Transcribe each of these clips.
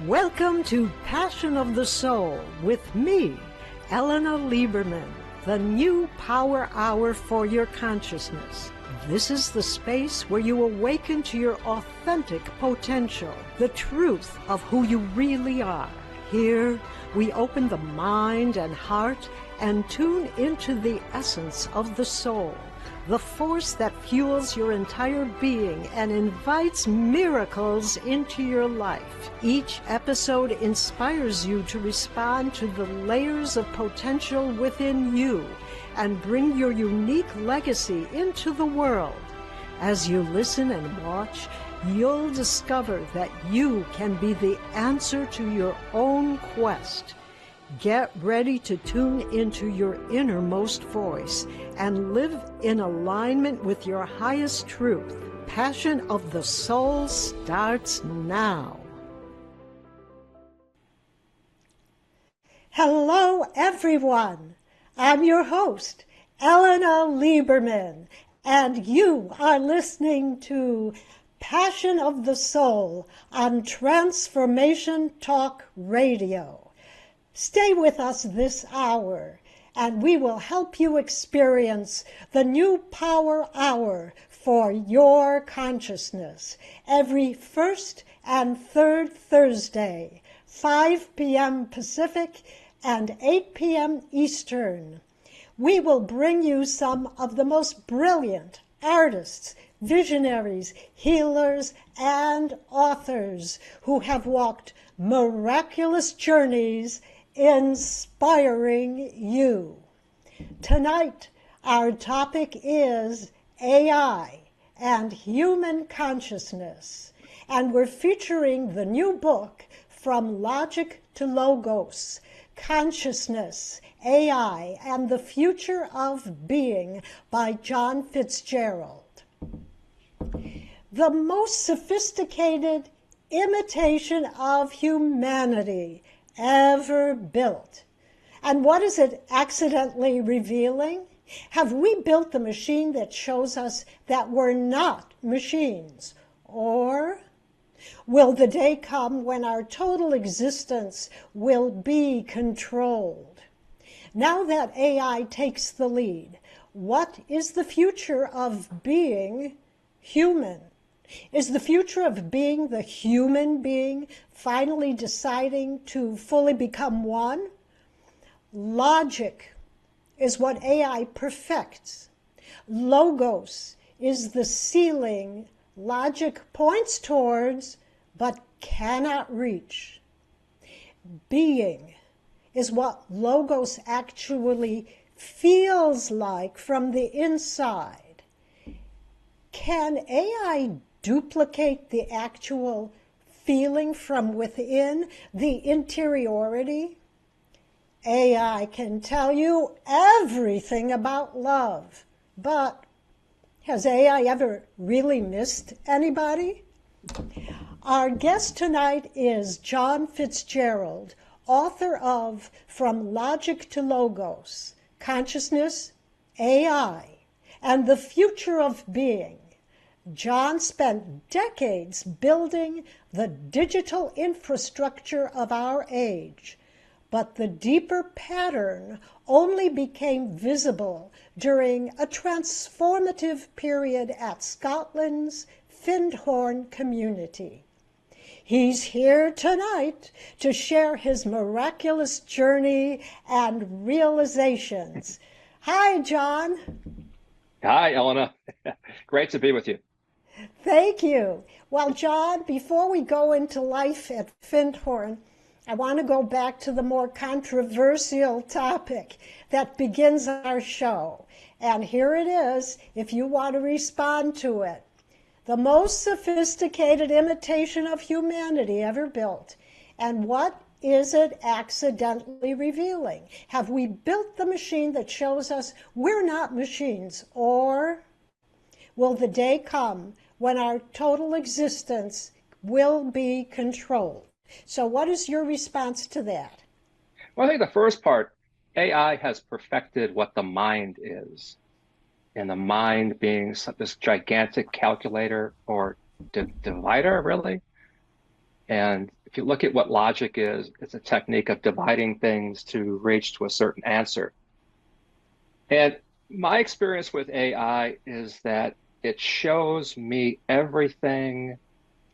Welcome to Passion of the Soul with me, Ellena Lieberman, the new power hour for your consciousness. This is the space where you awaken to your authentic potential, the truth of who you really are. Here, we open the mind and heart and tune into the essence of the soul, the force that fuels your entire being and invites miracles into your life. Each episode inspires you to respond to the layers of potential within you and bring your unique legacy into the world. As you listen and watch, you'll discover that you can be the answer to your own quest. Get ready to tune into your innermost voice and live in alignment with your highest truth. Passion of the Soul starts now. Hello, everyone. I'm your host, Ellena Lieberman, and you are listening to Passion of the Soul on Transformation Talk Radio. Stay with us this hour, and we will help you experience the new power hour for your consciousness every first and third Thursday, 5 p.m. Pacific and 8 p.m. Eastern. We will bring you some of the most brilliant artists, visionaries, healers, and authors who have walked miraculous journeys inspiring you. Tonight, our topic is AI and human consciousness, and we're featuring the new book, From Logic to Logos, Consciousness, AI, and the Future of Being by John Fitzgerald. The most sophisticated imitation of humanity ever built. And what is it accidentally revealing? Have we built the machine that shows us that we're not machines? Or will the day come when our total existence will be controlled? Now that AI takes the lead, what is the future of being human? Is the future of being the human being finally deciding to fully become one? Logic is what AI perfects. Logos is the ceiling logic points towards but cannot reach. Being is what Logos actually feels like from the inside. Can AI duplicate the actual feeling from within, the interiority? AI can tell you everything about love, but has AI ever really missed anybody? Our guest tonight is John Fitzgerald, author of From Logic to Logos, Consciousness, AI, and the Future of Being. John spent decades building the digital infrastructure of our age, but the deeper pattern only became visible during a transformative period at Scotland's Findhorn community. He's here tonight to share his miraculous journey and realizations. Hi, John. Hi, Ellena. Great to be with you. Thank you. Well, John, before we go into life at Findhorn, I want to go back to the more controversial topic that begins our show. And here it is, if you want to respond to it. The most sophisticated imitation of humanity ever built. And what is it accidentally revealing? Have we built the machine that shows us we're not machines? Or will the day come when our total existence will be controlled? So what is your response to that? Well, I think the first part, AI has perfected what the mind is. And the mind being this gigantic calculator or divider, really. And if you look at what logic is, it's a technique of dividing things to reach to a certain answer. And my experience with AI is that it shows me everything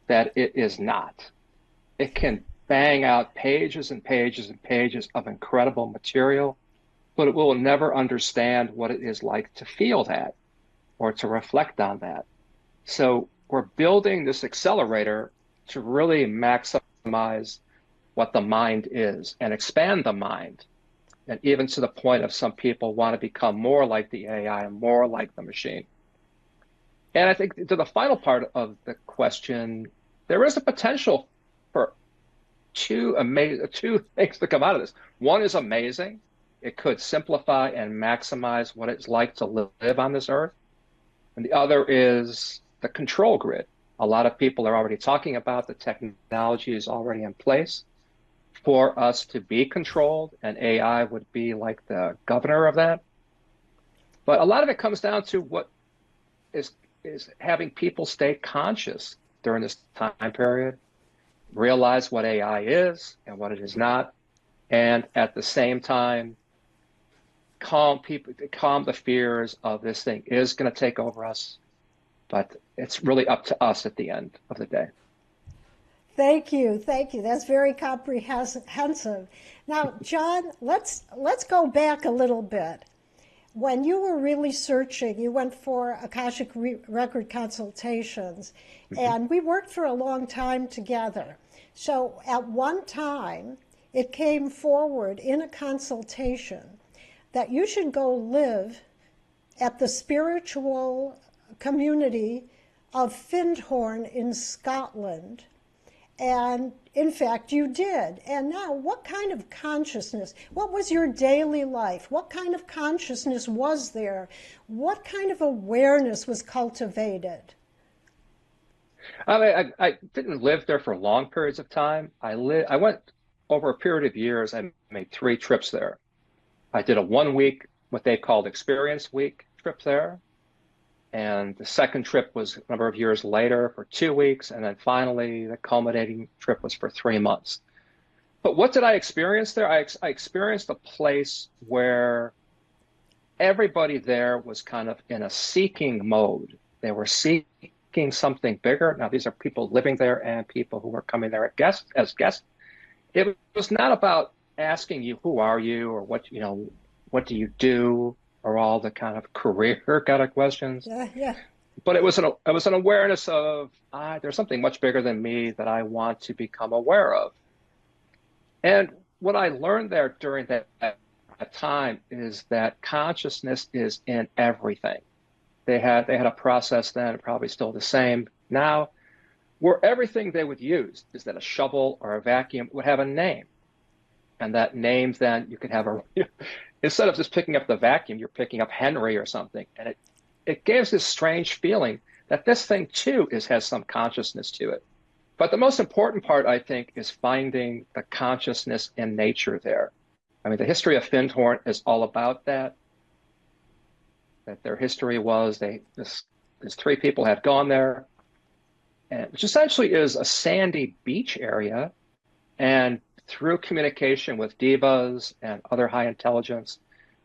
that it is not. It can bang out pages and pages and pages of incredible material, but it will never understand what it is like to feel that or to reflect on that. So we're building this accelerator to really maximize what the mind is and expand the mind. And even to the point of some people want to become more like the AI and more like the machine. And I think to the final part of the question, there is a potential for two things to come out of this. One is amazing. It could simplify and maximize what it's like to live on this earth. And the other is the control grid. A lot of people are already talking about the technology is already in place for us to be controlled, and AI would be like the governor of that. But a lot of it comes down to what is having people stay conscious during this time period, realize what AI is and what it is not, and at the same time, calm the fears of this thing is going to take over us, but it's really up to us at the end of the day. Thank you. Thank you. That's very comprehensive. Now, John, let's go back a little bit. When you were really searching, you went for Akashic record consultations, and we worked for a long time together. So at one time, it came forward in a consultation that you should go live at the spiritual community of Findhorn in Scotland. And in fact, you did. And now, what kind of consciousness, what was your daily life? What kind of consciousness was there? What kind of awareness was cultivated? I didn't live there for long periods of time. I went over a period of years. I made 3 trips there. I did a 1-week, what they called experience week trip there. And the second trip was a number of years later for 2 weeks. And then finally, the culminating trip was for 3 months. But what did I experience there? I experienced a place where everybody there was kind of in a seeking mode. They were seeking something bigger. Now, these are people living there and people who were coming there as guests. It was not about asking you, who are you, or what do you do, or all the kind of career kind of questions. Yeah. But it was an awareness of there's something much bigger than me that I want to become aware of. And what I learned there during that time is that consciousness is in everything. They had a process then, probably still the same now, where everything they would use, is that a shovel or a vacuum, would have a name. And that name, then you could have instead of just picking up the vacuum, you're picking up Henry or something. And it gives this strange feeling that this thing too has some consciousness to it. But the most important part, I think, is finding the consciousness in nature there. I mean, the history of Findhorn is all about that. That their history was these 3 people had gone there, which essentially is a sandy beach area, and through communication with divas and other high intelligence,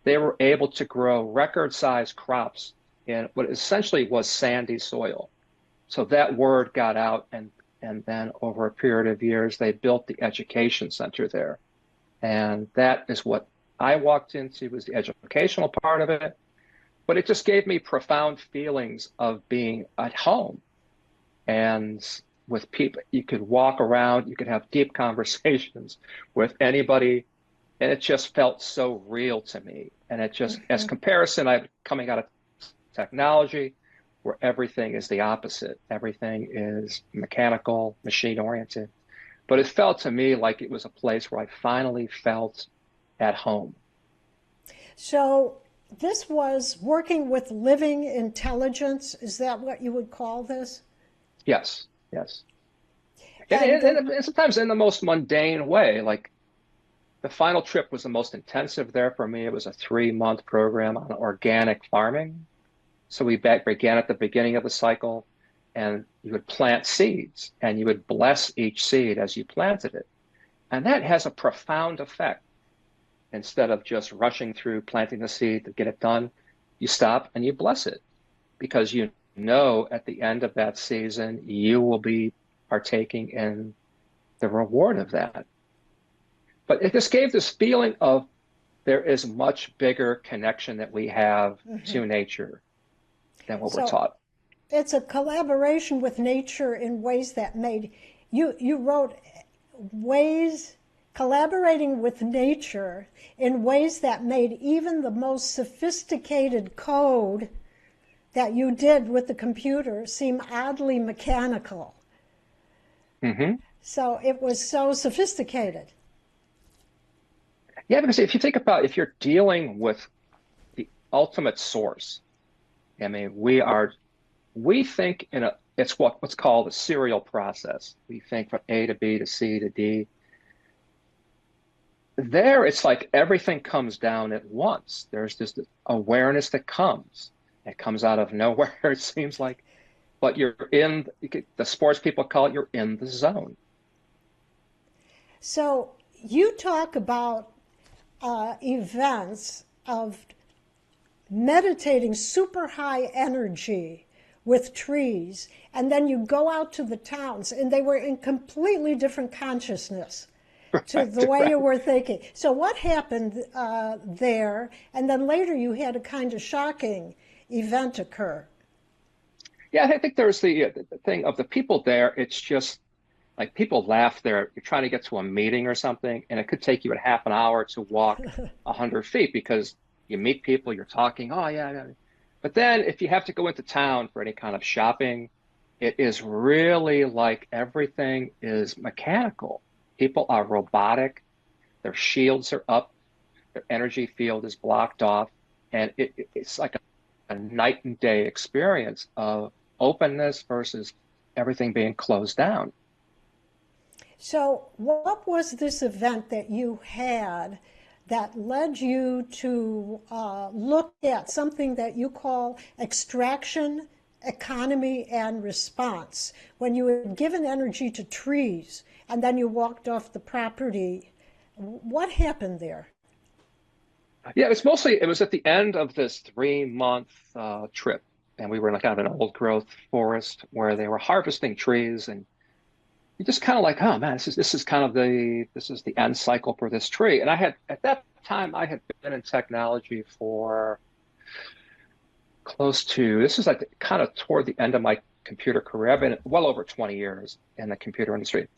they were able to grow record-sized crops in what essentially was sandy soil. So that word got out, and then over a period of years, they built the education center there. And that is what I walked into, was the educational part of it. But it just gave me profound feelings of being at home. And with people, you could walk around, you could have deep conversations with anybody, and it just felt so real to me. And it just, as comparison, I'm coming out of technology, where everything is the opposite. Everything is mechanical, machine-oriented. But it felt to me like it was a place where I finally felt at home. So this was working with living intelligence. Is that what you would call this? Yes. And sometimes in the most mundane way. Like the final trip was the most intensive there for me. It was a 3-month program on organic farming. So we began at the beginning of the cycle, and you would plant seeds and you would bless each seed as you planted it. And that has a profound effect. Instead of just rushing through planting the seed to get it done, you stop and you bless it because you know at the end of that season, you will be partaking in the reward of that. But it just gave this feeling of there is much bigger connection that we have to nature than what we're taught. It's a collaboration with nature in ways that made, you wrote ways, collaborating with nature in ways that made even the most sophisticated code that you did with the computer seem oddly mechanical. So it was so sophisticated. Yeah, because if you think about, if you're dealing with the ultimate source, I mean, we think it's what's called a serial process. We think from A to B to C to D. There, it's like everything comes down at once. There's this awareness that comes. It comes out of nowhere, it seems like. But you're in, the sports people call it, you're in the zone. So you talk about events of meditating super high energy with trees, and then you go out to the towns, and they were in completely different consciousness to the way you were thinking. So what happened there? And then later you had a kind of shocking event occur. Yeah, I think there's the thing of the people there. It's just like people laugh there. You're trying to get to a meeting or something, and it could take you a half an hour to walk 100 feet because you meet people, you're talking, oh, yeah. But then if you have to go into town for any kind of shopping, it is really like everything is mechanical. People are robotic. Their shields are up. Their energy field is blocked off. And it's like a night and day experience of openness versus everything being closed down. So what was this event that you had that led you to look at something that you call extraction, economy, and response? When you had given energy to trees and then you walked off the property, what happened there? Yeah, it was at the end of this 3-month trip. And we were in like kind of an old growth forest where they were harvesting trees, and you just kind of like, oh man, this is kind of this is the end cycle for this tree. And at that time I had been in technology for this is like kind of toward the end of my computer career. I've been well over 20 years in the computer industry.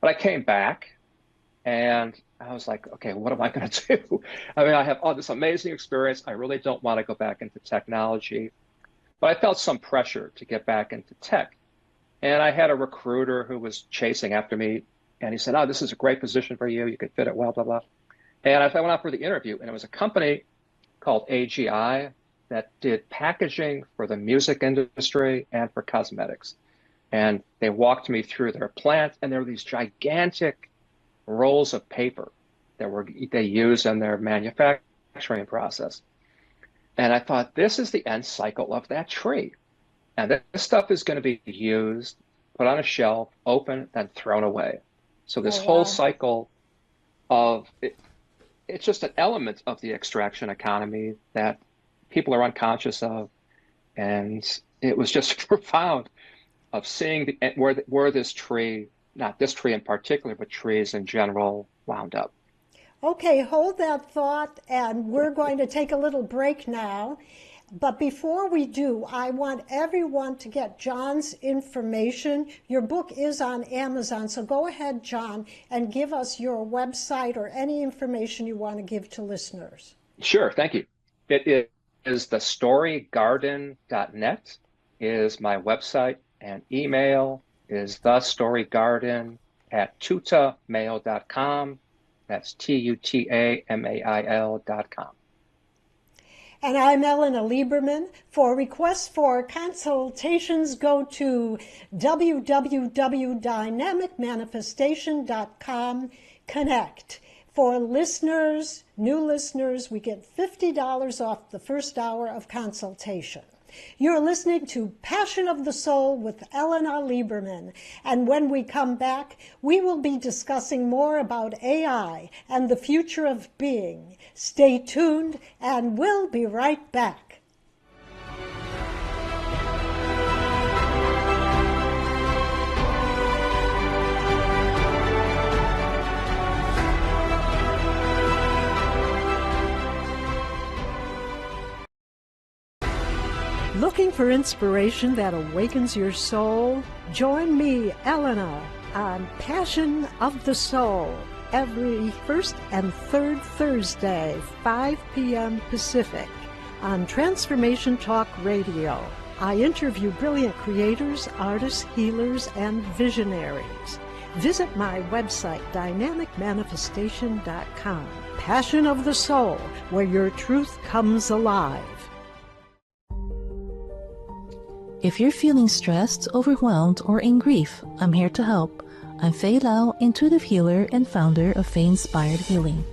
But I came back and I was like, okay, what am I going to do? I mean, I have all this amazing experience. I really don't want to go back into technology, but I felt some pressure to get back into tech. And I had a recruiter who was chasing after me, and he said, oh, this is a great position for you. You could fit it well, blah, blah. And I went out for the interview, and it was a company called AGI that did packaging for the music industry and for cosmetics. And they walked me through their plant, and there were these gigantic rolls of paper that they use in their manufacturing process. And I thought, this is the end cycle of that tree. And this stuff is going to be used, put on a shelf, open, then thrown away. So this whole cycle of it's just an element of the extraction economy that people are unconscious of. And it was just profound of seeing where this tree, not this tree in particular, but trees in general, wound up. Okay, hold that thought, and we're going to take a little break now. But before we do, I want everyone to get John's information. Your book is on Amazon, so go ahead, John, and give us your website or any information you want to give to listeners. Sure, thank you. It is thestorygarden.net is my website, and email is thestorygarden@tutamail.com. That's TUTAMAIL.com. And I'm Ellena Lieberman. For requests for consultations, go to www.dynamicmanifestation.com. Connect. For listeners, new listeners, we get $50 off the first hour of consultation. You're listening to Passion of the Soul with Ellena Lieberman. And when we come back, we will be discussing more about AI and the future of being. Stay tuned, and we'll be right back. Looking for inspiration that awakens your soul? Join me, Ellena, on Passion of the Soul every first and third Thursday, 5 p.m. Pacific, on Transformation Talk Radio. I interview brilliant creators, artists, healers, and visionaries. Visit my website, dynamicmanifestation.com. Passion of the Soul, where your truth comes alive. If you're feeling stressed, overwhelmed, or in grief, I'm here to help. I'm Faye Lau, intuitive healer and founder of Faye Inspired Healing.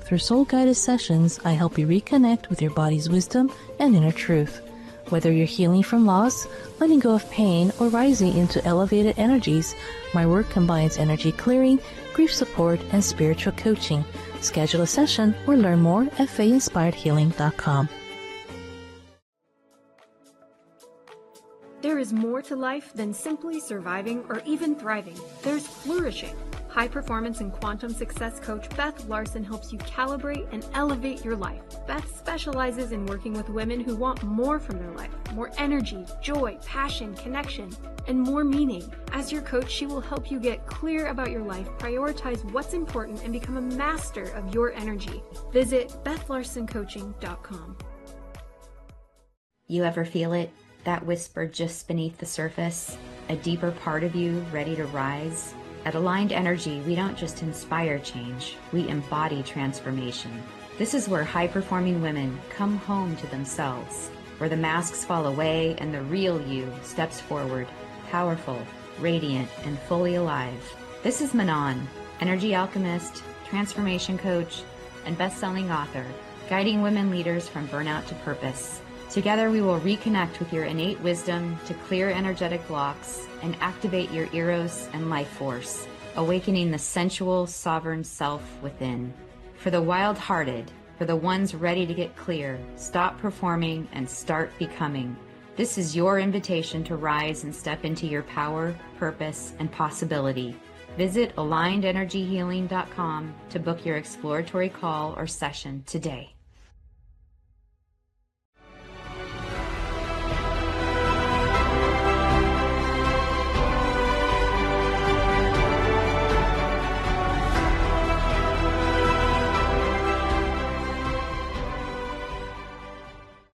Through soul-guided sessions, I help you reconnect with your body's wisdom and inner truth. Whether you're healing from loss, letting go of pain, or rising into elevated energies, my work combines energy clearing, grief support, and spiritual coaching. Schedule a session or learn more at fayeinspiredhealing.com. There is more to life than simply surviving or even thriving. There's flourishing. High performance and quantum success coach Beth Larson helps you calibrate and elevate your life. Beth specializes in working with women who want more from their life, more energy, joy, passion, connection, and more meaning. As your coach, she will help you get clear about your life, prioritize what's important, and become a master of your energy. Visit BethLarsonCoaching.com. You ever feel it? That whisper just beneath the surface? A deeper part of you ready to rise? At Aligned Energy, we don't just inspire change, we embody transformation. This is where high-performing women come home to themselves, where the masks fall away and the real you steps forward, powerful, radiant, and fully alive. This is Manon, energy alchemist, transformation coach, and best-selling author, guiding women leaders from burnout to purpose. Together we will reconnect with your innate wisdom to clear energetic blocks and activate your eros and life force, awakening the sensual, sovereign self within. For the wild-hearted, for the ones ready to get clear, stop performing and start becoming. This is your invitation to rise and step into your power, purpose, and possibility. Visit AlignedEnergyHealing.com to book your exploratory call or session today.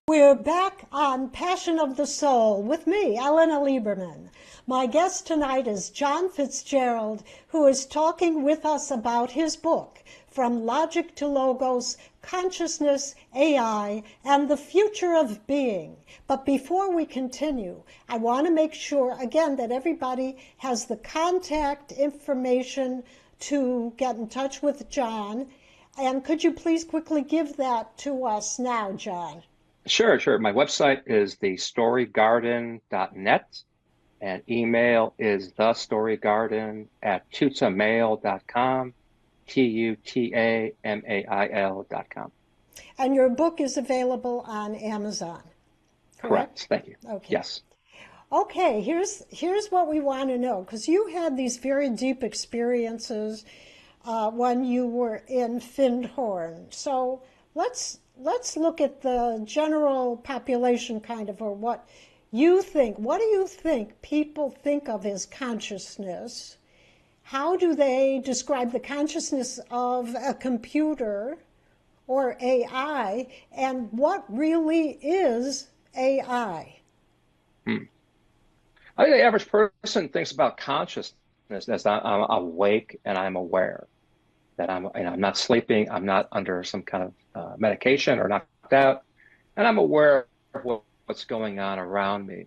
We're back on Passion of the Soul with me, Ellena Lieberman. My guest tonight is John Fitzgerald, who is talking with us about his book, From Logic to Logos, Consciousness, AI, and the Future of Being. But before we continue, I want to make sure, again, that everybody has the contact information to get in touch with John. And could you please quickly give that to us now, John? Sure. My website is thestorygarden.net, and email is thestorygarden@tutamail.com, TUTAMAIL.com. And your book is available on Amazon, correct? Thank you. Okay. Yes. Okay, here's what we want to know, because you had these very deep experiences when you were in Findhorn. So let's look at the general population kind of, or what you think. What do you think people think of as consciousness? How do they describe the consciousness of a computer or AI? And what really is AI? I think the average person thinks about consciousness as I'm awake and I'm aware that I'm not sleeping, I'm not under some kind of medication or knocked out, and I'm aware of what's going on around me.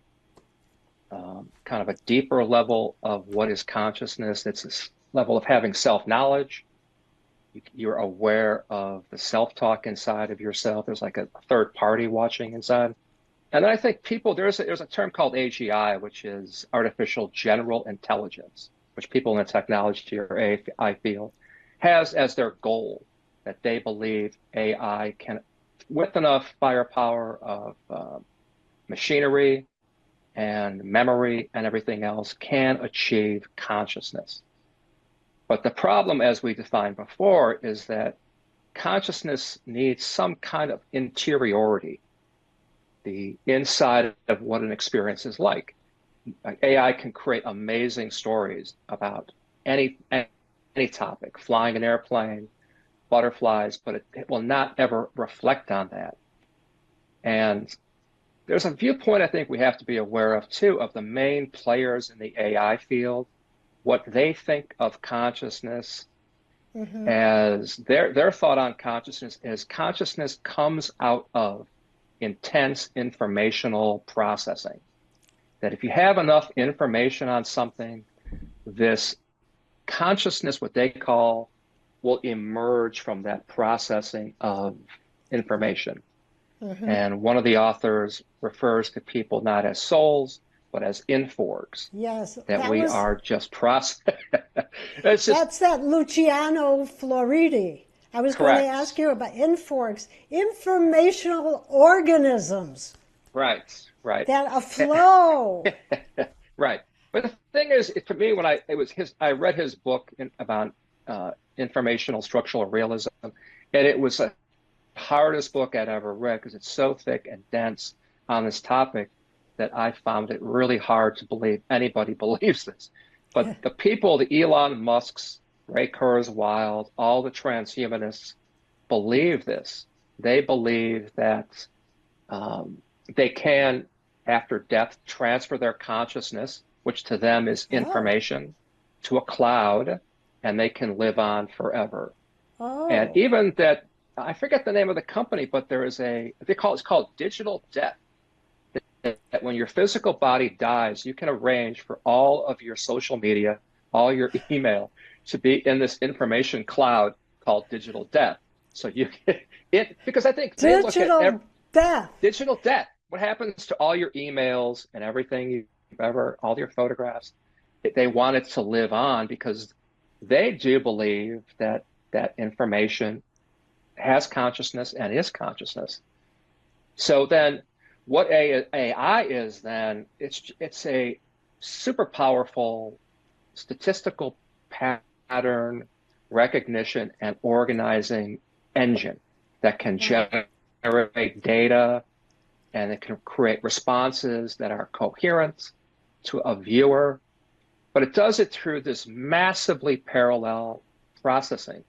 Kind of a deeper level of what is consciousness. It's this level of having self-knowledge. You're aware of the self-talk inside of yourself. There's like a third party watching inside. And I think people, there's a term called AGI, which is artificial general intelligence, which people in the technology or AI field has as their goal, that they believe AI can, with enough firepower of machinery and memory and everything else, can achieve consciousness. But the problem, as we defined before, is that consciousness needs some kind of interiority, the inside of what an experience is like. AI can create amazing stories about any topic, flying an airplane, butterflies, but it will not ever reflect on that. And there's a viewpoint I think we have to be aware of too, of the main players in the AI field, what they think of consciousness, as their thought on consciousness is consciousness comes out of intense informational processing. That if you have enough information on something, this consciousness, what they call, will emerge from that processing of information. And one of the authors refers to people not as souls, but as inforgs. Yes. That we are just processing. That's that Luciano Floridi. I was going to ask you about inforgs, informational organisms. Right. That a flow. Right. But the thing is, for me, when I read his book about informational structural realism, and it was the hardest book I'd ever read because it's so thick and dense on this topic that I found it really hard to believe anybody believes this. But the people, the Elon Musks, Ray Kurzweil, all the transhumanists believe this. They believe that they can, after death, transfer their consciousness, which to them is information, to a cloud, and they can live on forever. And even that, I forget the name of the company, but there is it's called digital death. That when your physical body dies, you can arrange for all of your social media, all your email to be in this information cloud called digital death. So you it because I think they look at death. Digital death. What happens to all your emails and everything you've ever, all your photographs? They want it to live on because they do believe that information has consciousness and is consciousness. So then what AI is then, it's a super powerful statistical pattern recognition and organizing engine that can generate data, and it can create responses that are coherent to a viewer. But it does it through this massively parallel processing,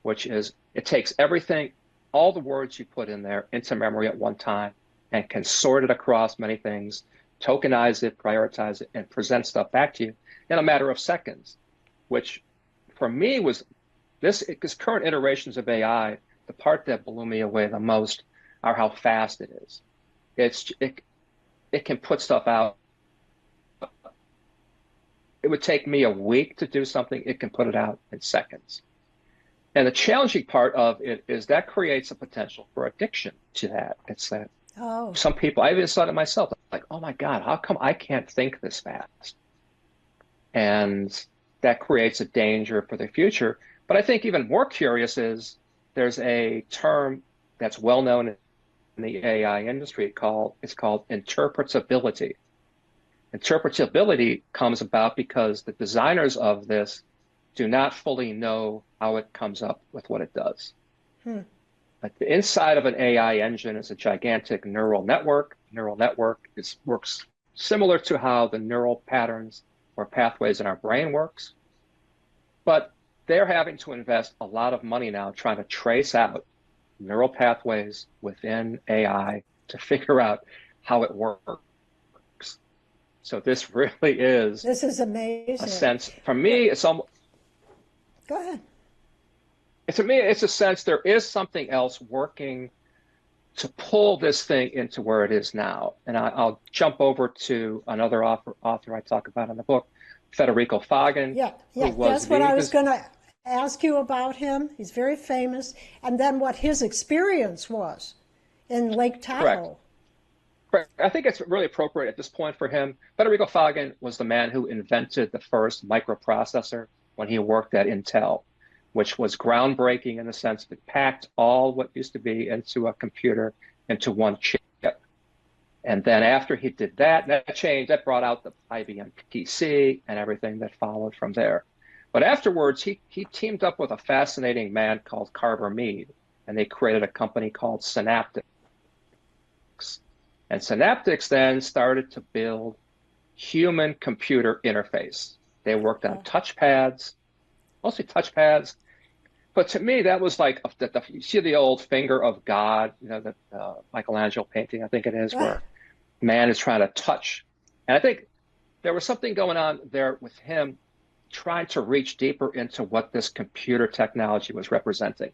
which is it takes everything, all the words you put in there into memory at one time, and can sort it across many things, tokenize it, prioritize it, and present stuff back to you in a matter of seconds, which for me was because current iterations of AI, the part that blew me away the most are how fast it is. It can put stuff out. It would take me a week to do something. It can put it out in seconds. And the challenging part of it is that creates a potential for addiction to that. It's that some people, I even saw it myself, like, oh my God, how come I can't think this fast? And that creates a danger for the future. But I think even more curious is there's a term that's well known in the AI industry it's called interpretability. Interpretability comes about because the designers of this do not fully know how it comes up with what it does. Like the inside of an AI engine is a gigantic neural network. Neural network works similar to how the neural patterns or pathways in our brain works. But they're having to invest a lot of money now trying to trace out neural pathways within AI to figure out how it works. So this really is. This is amazing. A sense, for me, it's almost. Go ahead. To me, it's a sense there is something else working to pull this thing into where it is now. And I'll jump over to another author I talk about in the book, Federico Fagan. Yeah, that's what I was going to ask you about him. He's very famous. And then what his experience was in Lake Tahoe. I think it's really appropriate at this point for him. Federico Fagan was the man who invented the first microprocessor when he worked at Intel, which was groundbreaking in the sense that it packed all what used to be into a computer into one chip. And then after he did that, that brought out the IBM PC and everything that followed from there. But afterwards, he teamed up with a fascinating man called Carver Mead, and they created a company called Synaptics. And Synaptics then started to build human-computer interface. They worked on touchpads, mostly touchpads. But to me, that was like, you see the old finger of God, the Michelangelo painting, I think it is, where man is trying to touch. And I think there was something going on there with him trying to reach deeper into what this computer technology was representing.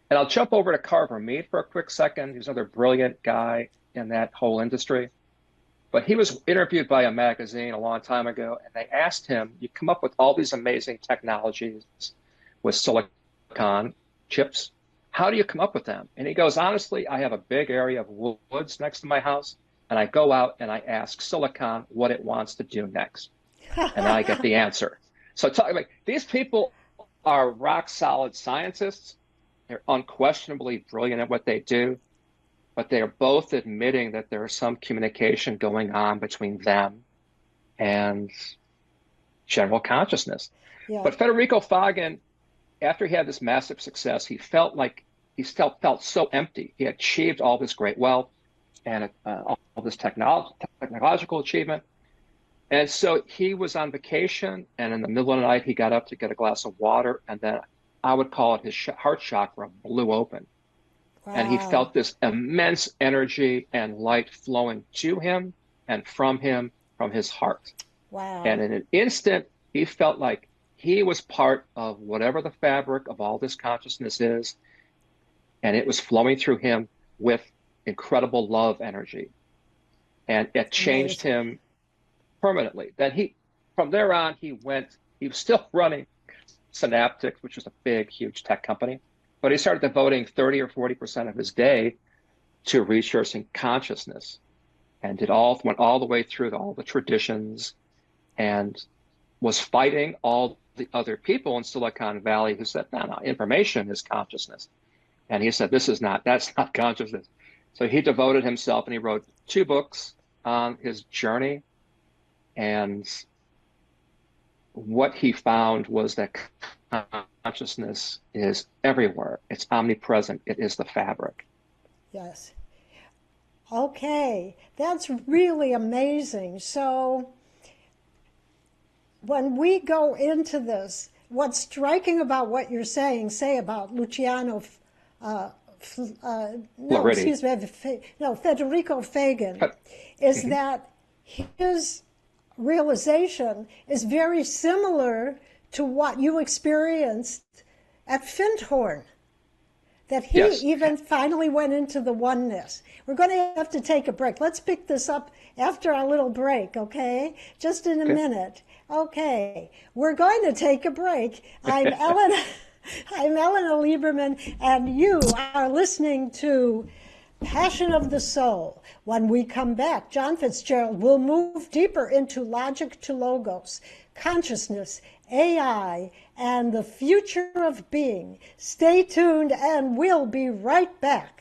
And I'll jump over to Carver Mead for a quick second. He's another brilliant guy in that whole industry. But he was interviewed by a magazine a long time ago, and they asked him, you come up with all these amazing technologies with silicon chips. How do you come up with them? And he goes, honestly, I have a big area of woods next to my house, and I go out and I ask silicon what it wants to do next. And I get the answer. So these people are rock solid scientists. They're unquestionably brilliant at what they do, but they are both admitting that there is some communication going on between them and general consciousness. Yeah. But Federico Fagan, after he had this massive success, he felt so empty. He had achieved all this great wealth and all this technological achievement. And so he was on vacation, and in the middle of the night, he got up to get a glass of water, and then I would call it his heart chakra blew open. Wow. And he felt this immense energy and light flowing to him and from his heart. Wow. And in an instant, he felt like he was part of whatever the fabric of all this consciousness is, and it was flowing through him with incredible love energy. And it changed him permanently. Then from there on, he was still running Synaptics, which was a big, huge tech company, but he started devoting 30 or 40% of his day to researching consciousness, and went all the way through all the traditions, and was fighting all the other people in Silicon Valley who said, no, information is consciousness. And he said, that's not consciousness. So he devoted himself, and he wrote 2 books on his journey. And what he found was that consciousness is everywhere. It's omnipresent. It is the fabric. Yes. Okay. That's really amazing. So when we go into this, what's striking about what you're saying, say about Luciano, Federico Fagan, is that his realization is very similar to what you experienced at Findhorn, that he even finally went into the oneness. We're going to have to take a break. Let's pick this up after our little break, okay? Just in a minute. Okay, we're going to take a break. I'm Ellena Lieberman, and you are listening to Passion of the Soul. When we come back, John Fitzgerald will move deeper into logic to logos, consciousness, AI, and the future of being. Stay tuned, and we'll be right back.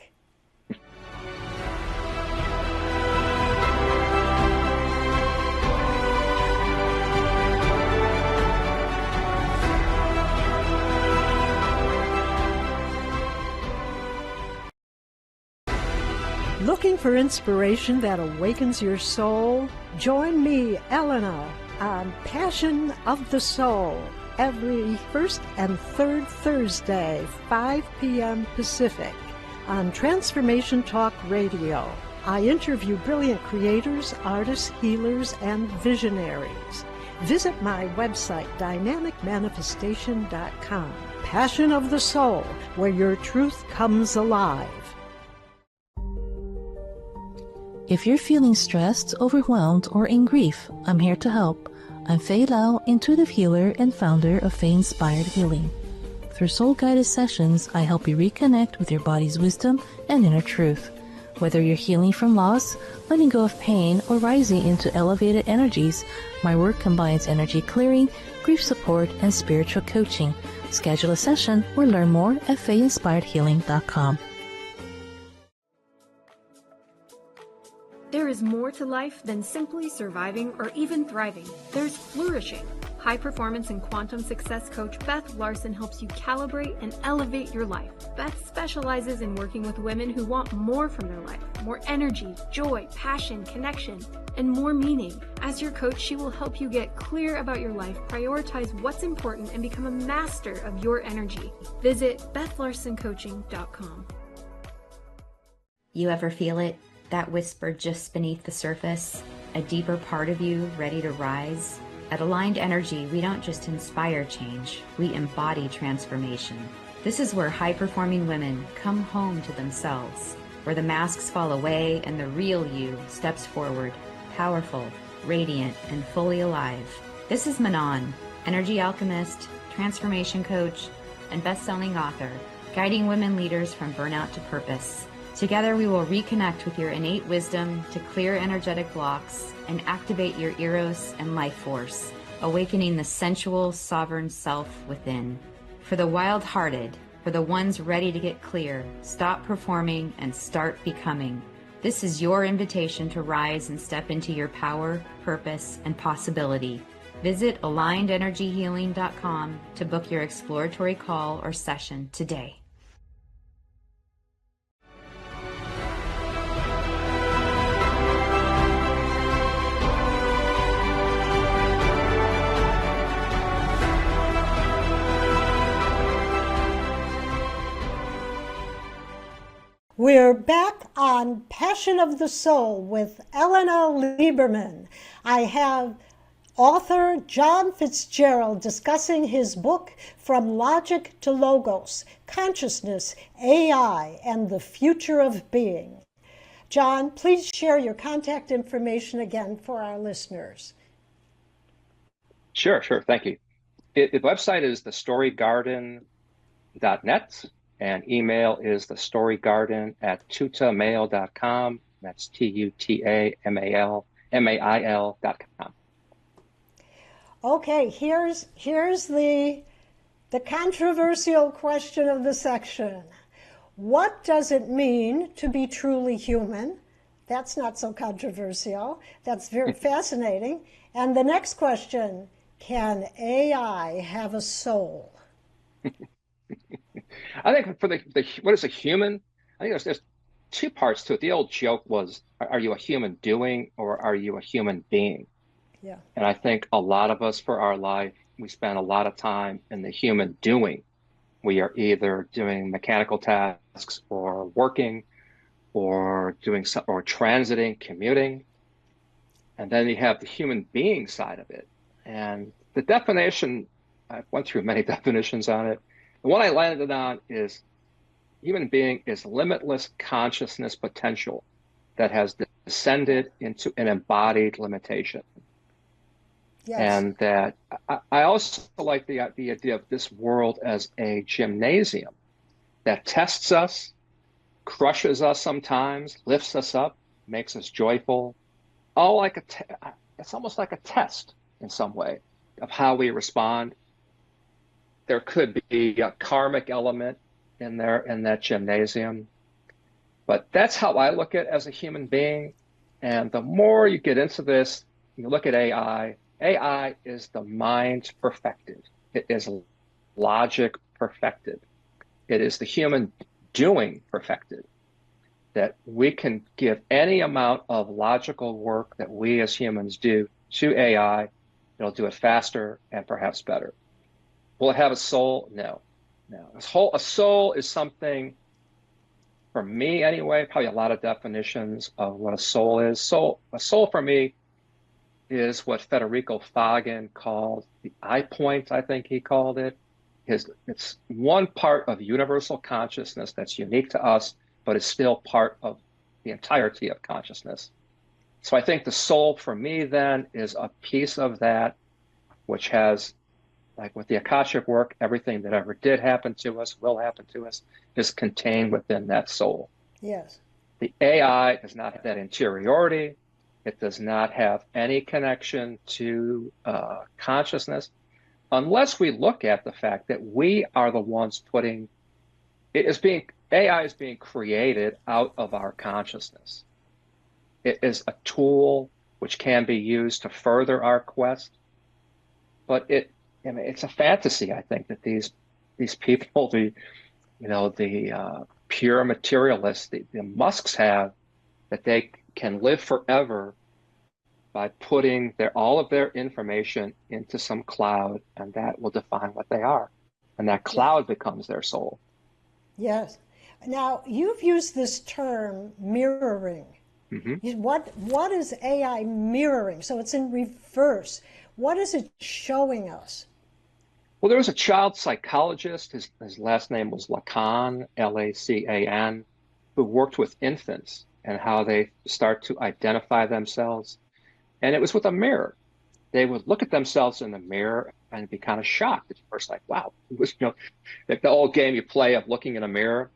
Looking for inspiration that awakens your soul? Join me, Ellena, on Passion of the Soul every first and third Thursday, 5 p.m. Pacific, on Transformation Talk Radio. I interview brilliant creators, artists, healers, and visionaries. Visit my website, dynamicmanifestation.com. Passion of the Soul, where your truth comes alive. If you're feeling stressed, overwhelmed, or in grief, I'm here to help. I'm Fei Lao, intuitive healer and founder of Fei Inspired Healing. Through soul-guided sessions, I help you reconnect with your body's wisdom and inner truth. Whether you're healing from loss, letting go of pain, or rising into elevated energies, my work combines energy clearing, grief support, and spiritual coaching. Schedule a session or learn more at fayinspiredhealing.com. There is more to life than simply surviving or even thriving. There's flourishing. High performance and quantum success coach Beth Larson helps you calibrate and elevate your life. Beth specializes in working with women who want more from their life, more energy, joy, passion, connection, and more meaning. As your coach, she will help you get clear about your life, prioritize what's important, and become a master of your energy. Visit BethLarsonCoaching.com. You ever feel it? That whisper just beneath the surface? A deeper part of you ready to rise? At Aligned Energy, we don't just inspire change, we embody transformation. This is where high-performing women come home to themselves, where the masks fall away and the real you steps forward, powerful, radiant, and fully alive. This is Manon, energy alchemist, transformation coach, and best-selling author, guiding women leaders from burnout to purpose. Together, we will reconnect with your innate wisdom to clear energetic blocks and activate your eros and life force, awakening the sensual, sovereign self within. For the wild-hearted, for the ones ready to get clear, stop performing and start becoming. This is your invitation to rise and step into your power, purpose, and possibility. Visit AlignedEnergyHealing.com to book your exploratory call or session today. We're back on Passion of the Soul with Ellena Lieberman. I have author John Fitzgerald discussing his book From Logic to Logos, Consciousness, AI, and the Future of Being. John, please share your contact information again for our listeners. Sure. Thank you. The website is thestorygarden.net, and email is thestorygarden@tutamail.com. That's TUTAMAIL.com. Okay, here's the controversial question of the section. What does it mean to be truly human? That's not so controversial. That's very fascinating. And the next question, can AI have a soul? I think for the what is a human? I think there's two parts to it. The old joke was, are you a human doing or are you a human being? Yeah. And I think a lot of us for our life, we spend a lot of time in the human doing. We are either doing mechanical tasks or working or or transiting, commuting. And then you have the human being side of it. And the definition, I went through many definitions on it. The one I landed on is human being is limitless consciousness potential that has descended into an embodied limitation. Yes. And that I also like the idea of this world as a gymnasium that tests us, crushes us sometimes, lifts us up, makes us joyful. All like it's almost like a test in some way of how we respond. There could be a karmic element in there in that gymnasium, but that's how I look at it as a human being. And the more you get into this, you look at AI. AI is the mind perfected. It is logic perfected. It is the human doing perfected. That we can give any amount of logical work that we as humans do to AI. It'll do it faster and perhaps better. Will it have a soul? No. A soul is something, for me anyway, probably a lot of definitions of what a soul is. A soul for me is what Federico Fagan called the I point, I think he called it. It's one part of universal consciousness that's unique to us, but is still part of the entirety of consciousness. So I think the soul for me then is a piece of that which has, like with the Akashic work, everything that ever did happen to us, will happen to us, is contained within that soul. Yes. The AI does not have that interiority. It does not have any connection to consciousness, unless we look at the fact that we are the ones putting AI is being created out of our consciousness. It is a tool which can be used to further our quest, but it's a fantasy, I think, that these people, the pure materialists, the Musks have, that they can live forever by putting all of their information into some cloud, and that will define what they are. And that cloud becomes their soul. Yes. Now, you've used this term mirroring. Mm-hmm. What is AI mirroring? So it's in reverse. What is it showing us? Well, there was a child psychologist, his last name was Lacan, Lacan, who worked with infants and how they start to identify themselves. And it was with a mirror. They would look at themselves in the mirror and be kind of shocked at first, like, wow, it was, like the old game you play of looking in a mirror.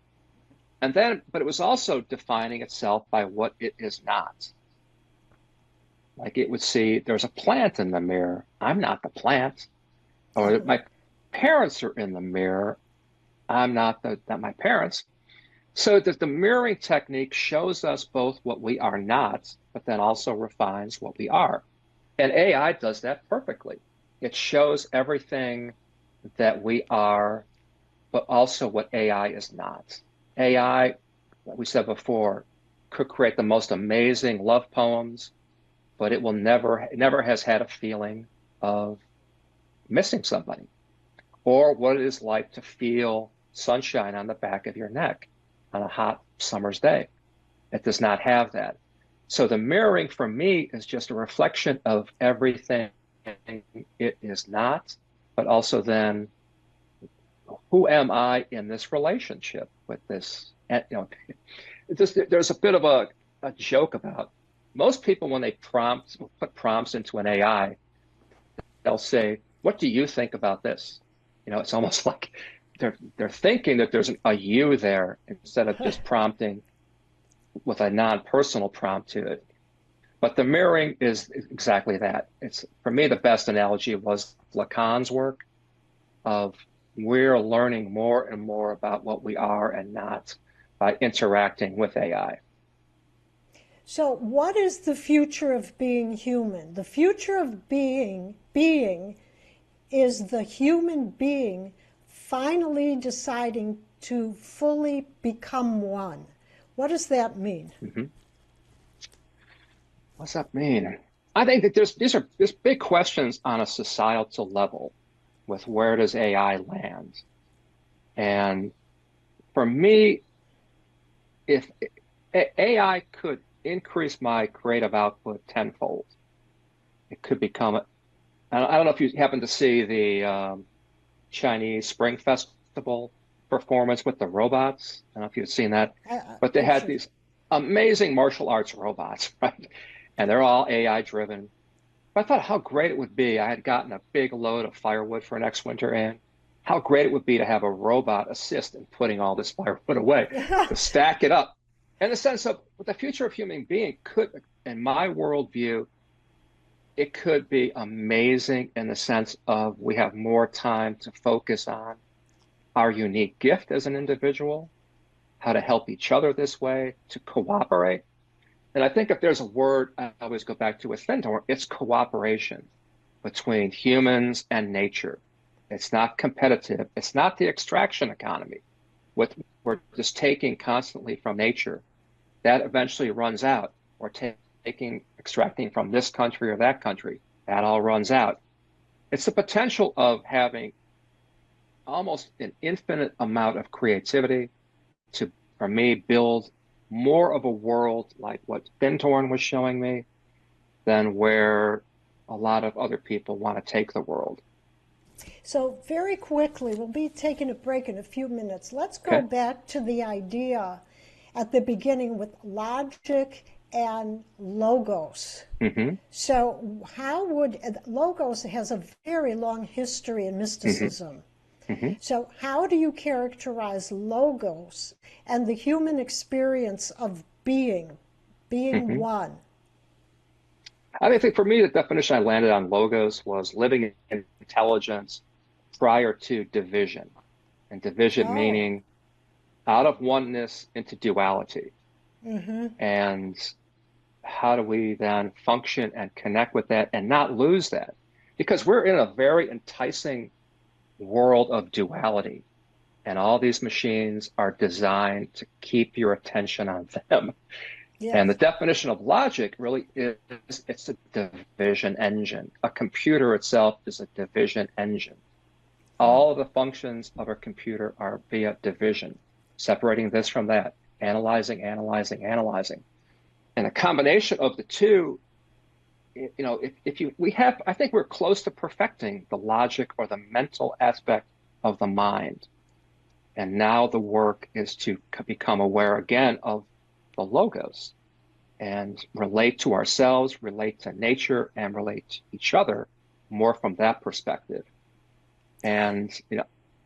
And then, but it was also defining itself by what it is not. Like it would see, there's a plant in the mirror. I'm not the plant. Or my parents are in the mirror. I'm not my parents. So the mirroring technique shows us both what we are not, but then also refines what we are. And AI does that perfectly. It shows everything that we are, but also what AI is not. AI, like we said before, could create the most amazing love poems, but it never has had a feeling of missing somebody, or what it is like to feel sunshine on the back of your neck on a hot summer's day. It does not have that. So the mirroring for me is just a reflection of everything it is not, but also then, who am I in this relationship with this? There's a bit of a joke about most people when they put prompts into an AI, they'll say, "What do you think about this?" It's almost like they're thinking that there's a you there instead of just prompting with a non-personal prompt to it. But the mirroring is exactly that. It's, for me, the best analogy was Lacan's work of we're learning more and more about what we are and not by interacting with AI. So what is the future of being human? The future of being is the human being finally deciding to fully become one. What does that mean? Mm-hmm. What's that mean? I think that there's big questions on a societal level with where does AI land? And for me, if AI could increase my creative output tenfold, it could become I don't know if you happen to see the Chinese Spring Festival performance with the robots. I don't know if you've seen that, but they had these amazing martial arts robots, right? And they're all AI driven. But I thought how great it would be. I had gotten a big load of firewood for next winter in. How great it would be to have a robot assist in putting all this firewood away, to stack it up. In the sense of what the future of human being could, in my worldview, it could be amazing in the sense of we have more time to focus on our unique gift as an individual, how to help each other this way, to cooperate. And I think if there's a word I always go back to with Findor, it's cooperation between humans and nature. It's not competitive. It's not the extraction economy. What we're just taking constantly from nature, that eventually runs out. Or extracting from this country or that country, that all runs out. It's the potential of having almost an infinite amount of creativity to, for me, build more of a world like what Fintorn was showing me than where a lot of other people want to take the world. So very quickly, we'll be taking a break in a few minutes. Let's go back to the idea at the beginning with logic and logos. Mm-hmm. So logos has a very long history in mysticism. Mm-hmm. So how do you characterize logos and the human experience of being one. I think for me, the definition I landed on logos was living in intelligence prior to division, and division meaning out of oneness into duality. And how do we then function and connect with that and not lose that? Because we're in a very enticing world of duality, and all these machines are designed to keep your attention on them. Yes. And the definition of logic really is, it's a division engine. A computer itself is a division engine. All of the functions of a computer are via division, separating this from that, analyzing. And a combination of the two, I think we're close to perfecting the logic or the mental aspect of the mind. And now the work is to become aware again of the logos and relate to ourselves, relate to nature, and relate to each other more from that perspective. And,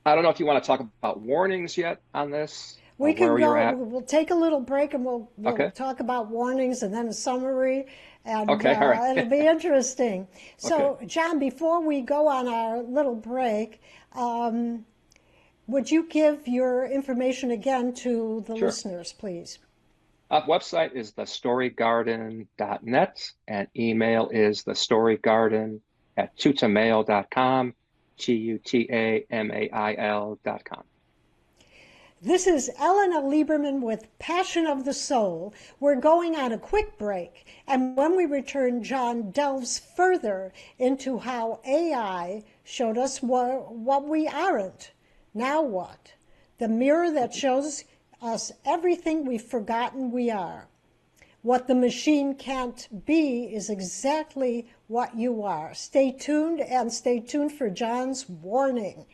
I don't know if you want to talk about warnings yet on this. We can go, we'll take a little break and we'll talk about warnings and then a summary. And all right. It'll be interesting. So, John, before we go on our little break, would you give your information again to the listeners, please? Website is thestorygarden.net, and email is thestorygarden@tutamail.com, tutamail.com. This is Ellena Lieberman with Passion of the Soul. We're going on a quick break, and when we return, John delves further into how AI showed us what we aren't. Now what? The mirror that shows us everything we've forgotten we are. What the machine can't be is exactly what you are. Stay tuned, and stay tuned for John's warning.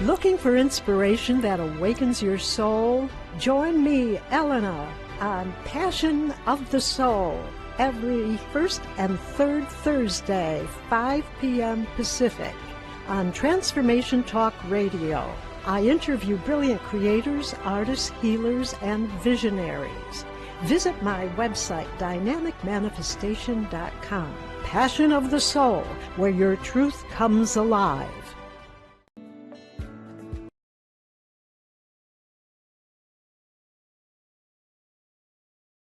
Looking for inspiration that awakens your soul? Join me, Ellena, on Passion of the Soul every first and third Thursday, 5 p.m. Pacific, on Transformation Talk Radio. I interview brilliant creators, artists, healers, and visionaries. Visit my website, dynamicmanifestation.com. Passion of the Soul, where your truth comes alive.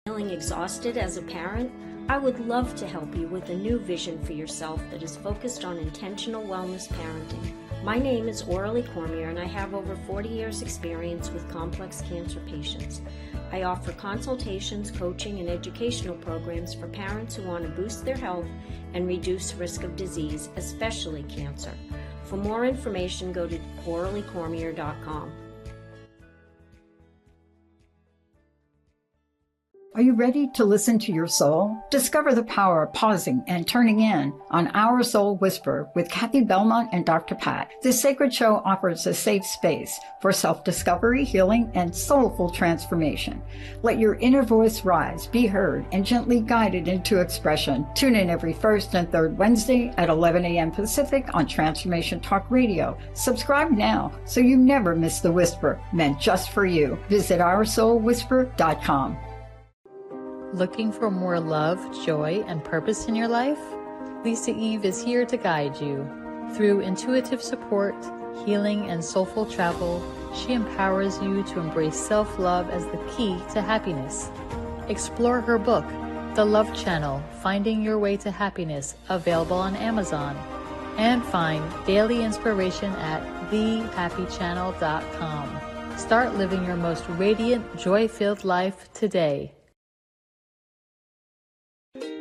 Feeling exhausted as a parent? I would love to help you with a new vision for yourself that is focused on intentional wellness parenting. My name is Aurelie Cormier, and I have over 40 years experience with complex cancer patients. I offer consultations, coaching, and educational programs for parents who want to boost their health and reduce risk of disease, especially cancer. For more information, go to aureliecormier.com. Are you ready to listen to your soul? Discover the power of pausing and turning in on Our Soul Whisper with Kathy Belmont and Dr. Pat. This sacred show offers a safe space for self-discovery, healing, and soulful transformation. Let your inner voice rise, be heard, and gently guided into expression. Tune in every first and third Wednesday at 11 a.m. Pacific on Transformation Talk Radio. Subscribe now so you never miss the whisper meant just for you. Visit OurSoulWhisper.com. Looking for more love, joy, and purpose in your life? Lisa Eve is here to guide you. Through intuitive support, healing, and soulful travel, she empowers you to embrace self-love as the key to happiness. Explore her book, The Love Channel, Finding Your Way to Happiness, available on Amazon. And find daily inspiration at thehappychannel.com. Start living your most radiant, joy-filled life today.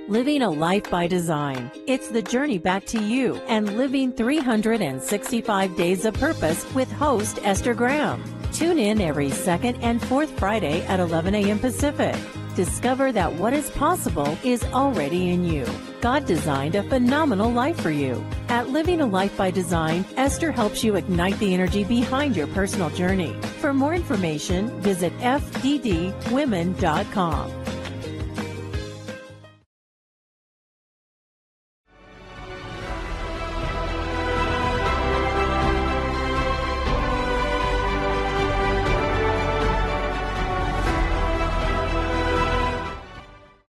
Living a life by design. It's the journey back to you and living 365 days of purpose with host Esther Graham. Tune in every second and fourth Friday at 11 a.m. Pacific. discover that what is possible is already in you. God designed a phenomenal life for you. At Living a Life by Design, Esther helps you ignite the energy behind your personal journey. For more information, visit fddwomen.com.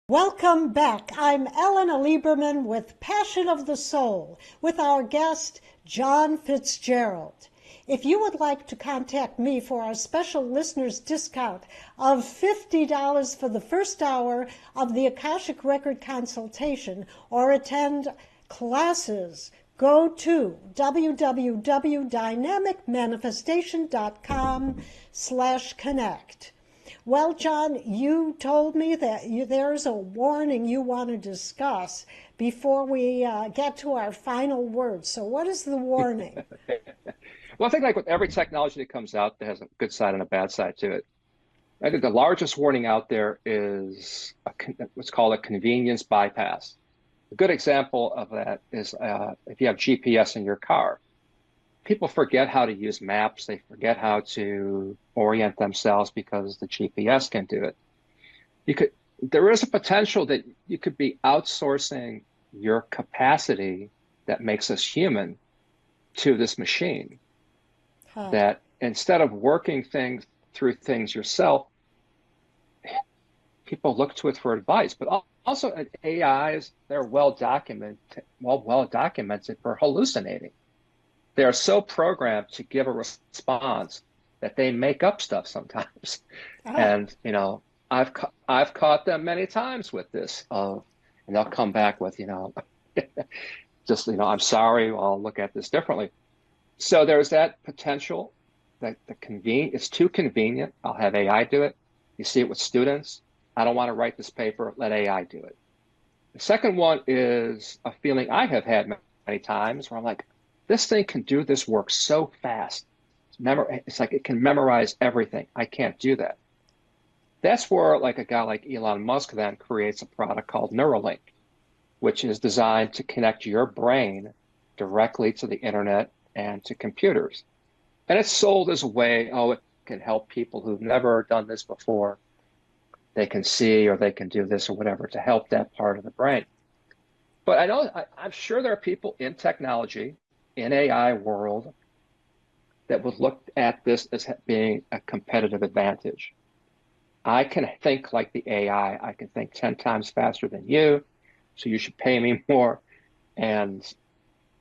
Welcome back. I'm Ellena Lieberman with Passion of the Soul with our guest, John Fitzgerald. If you would like to contact me for our special listeners discount of $50 for the first hour of the Akashic Record consultation or attend classes, go to www.dynamicmanifestation.com/connect. Well, John, you told me that there's a warning you want to discuss before we get to our final words. So what is the warning? Well, I think like with every technology that comes out, that has a good side and a bad side to it. I think the largest warning out there is what's called a convenience bypass. A good example of that is if you have GPS in your car. People forget how to use maps. They forget how to orient themselves because the GPS can do it. There is a potential that you could be outsourcing your capacity that makes us human to this machine. That instead of working through things yourself, people look to it for advice. But also AIs, they're well documented for hallucinating. They are so programmed to give a response that they make up stuff sometimes. And, I've caught them many times with this, and they'll come back with, I'm sorry, I'll look at this differently. So there's that potential that it's too convenient. I'll have AI do it. You see it with students. I don't want to write this paper, let AI do it. The second one is a feeling I have had many times where I'm like, this thing can do this work so fast. It's like it can memorize everything. I can't do that. That's where like a guy like Elon Musk then creates a product called Neuralink, which is designed to connect your brain directly to the internet and to computers. And it's sold as a way, it can help people who've never done this before. They can see or they can do this or whatever to help that part of the brain. But I'm sure there are people in technology, in AI world, that would look at this as being a competitive advantage. I can think like the AI. I can think 10 times faster than you, so you should pay me more. And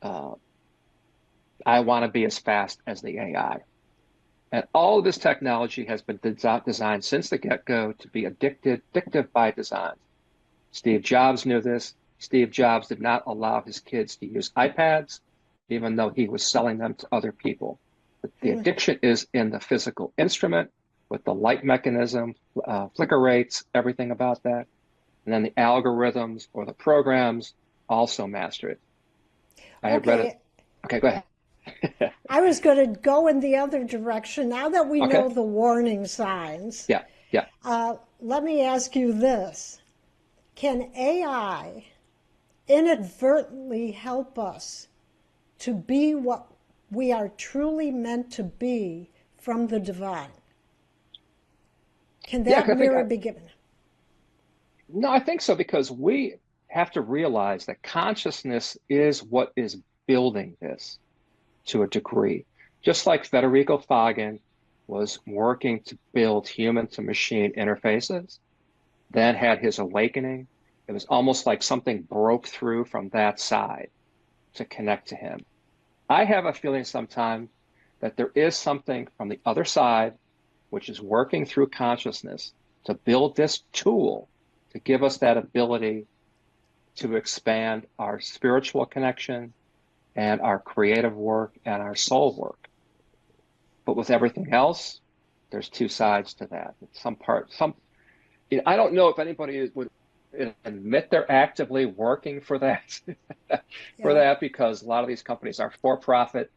I want to be as fast as the AI. And all of this technology has been designed since the get-go to be addictive by design. Steve Jobs knew this. Steve Jobs did not allow his kids to use iPads, even though he was selling them to other people. But the addiction is in the physical instrument with the light mechanism, flicker rates, everything about that. And then the algorithms or the programs also master it. I had read it. Okay, go ahead. I was going to go in the other direction. Now that we know the warning signs, let me ask you this. Can AI inadvertently help us to be what we are truly meant to be from the divine? Can that mirror be given? No, I think so, because we have to realize that consciousness is what is building this to a degree. Just like Federico Fagan was working to build human to machine interfaces, then had his awakening. It was almost like something broke through from that side to connect to him. I have a feeling sometimes that there is something from the other side, which is working through consciousness to build this tool to give us that ability to expand our spiritual connection and our creative work and our soul work. But with everything else, there's two sides to that. I don't know if anybody would admit they're actively working for that, because a lot of these companies are for-profit.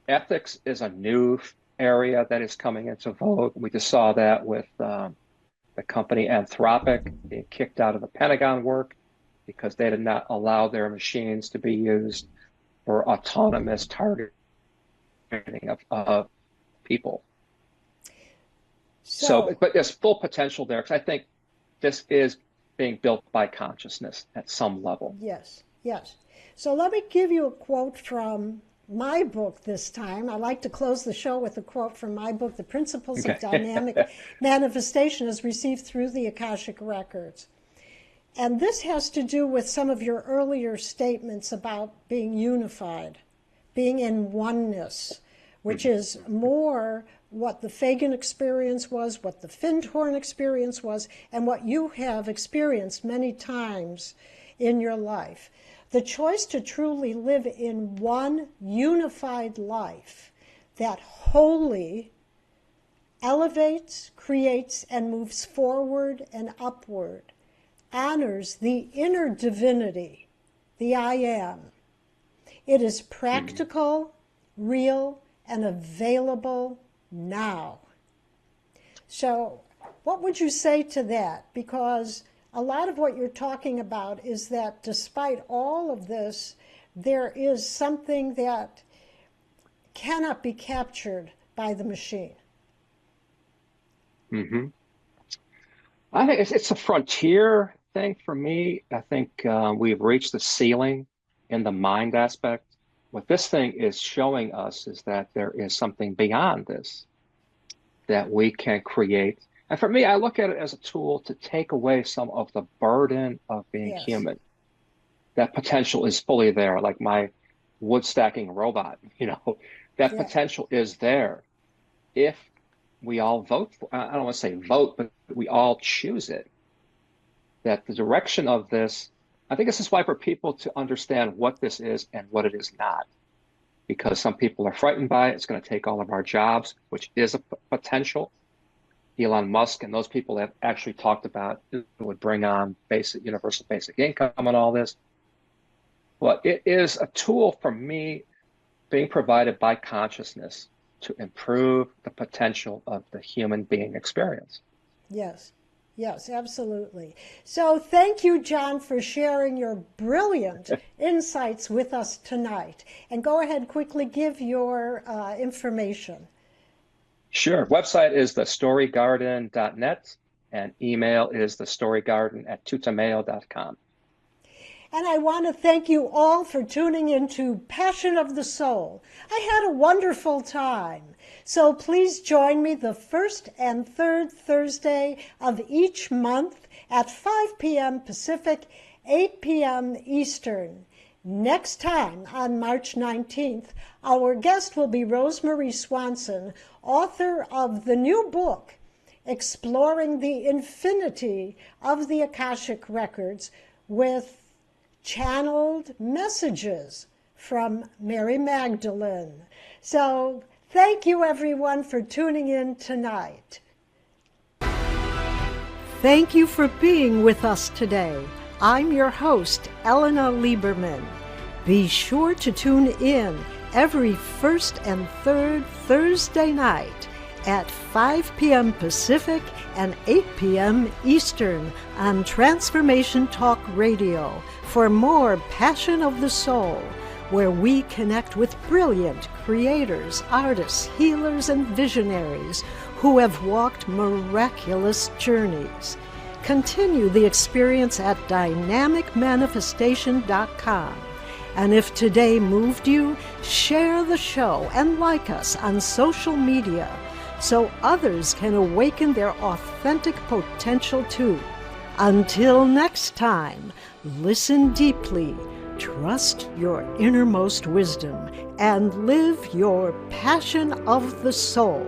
Ethics is a new area that is coming into vogue. We just saw that with the company Anthropic being kicked out of the Pentagon work because they did not allow their machines to be used for autonomous targeting of people. But there's full potential there, because I think this is being built by consciousness at some level. Yes, yes. So let me give you a quote from my book this time. I like to close the show with a quote from my book, The Principles of Dynamic Manifestation as Received Through the Akashic Records. And this has to do with some of your earlier statements about being unified, being in oneness, which is more what the Fagin experience was, what the Findhorn experience was, and what you have experienced many times in your life. The choice to truly live in one unified life that wholly elevates, creates, and moves forward and upward, honors the inner divinity, the I am. It is practical, real, and available now. So what would you say to that? Because a lot of what you're talking about is that despite all of this, there is something that cannot be captured by the machine. Mm-hmm. I think it's a frontier thing for me. I think we've reached the ceiling in the mind aspect. What this thing is showing us is that there is something beyond this that we can create. And for me, I look at it as a tool to take away some of the burden of being human. That potential is fully there, like my wood stacking robot, that potential is there. If we all vote for, I don't want to say vote, but we all choose it. That the direction of this, I think this is why for people to understand what this is and what it is not. Because some people are frightened by it. It's going to take all of our jobs, which is a potential. Elon Musk and those people have actually talked about it would bring on universal basic income and all this. But it is a tool for me being provided by consciousness to improve the potential of the human being experience. Yes. Yes, absolutely. So thank you, John, for sharing your brilliant insights with us tonight. And go ahead, quickly give your information. Sure. Website is thestorygarden.net and email is thestorygarden@tutamayo.com. And I want to thank you all for tuning into Passion of the Soul. I had a wonderful time. So please join me the first and third Thursday of each month at 5 p.m. Pacific, 8 p.m. Eastern. Next time, on March 19th, our guest will be Rosemary Swanson, author of the new book, Exploring the Infinity of the Akashic Records, with channeled messages from Mary Magdalene. So thank you, everyone, for tuning in tonight. Thank you for being with us today. I'm your host, Ellena Lieberman. Be sure to tune in every first and third Thursday night at 5 p.m. Pacific and 8 p.m. Eastern on Transformation Talk Radio for more Passion of the Soul, where we connect with brilliant creators, artists, healers, and visionaries who have walked miraculous journeys. Continue the experience at dynamicmanifestation.com. And if today moved you, share the show and like us on social media so others can awaken their authentic potential too. Until next time, listen deeply, trust your innermost wisdom, and live your passion of the soul.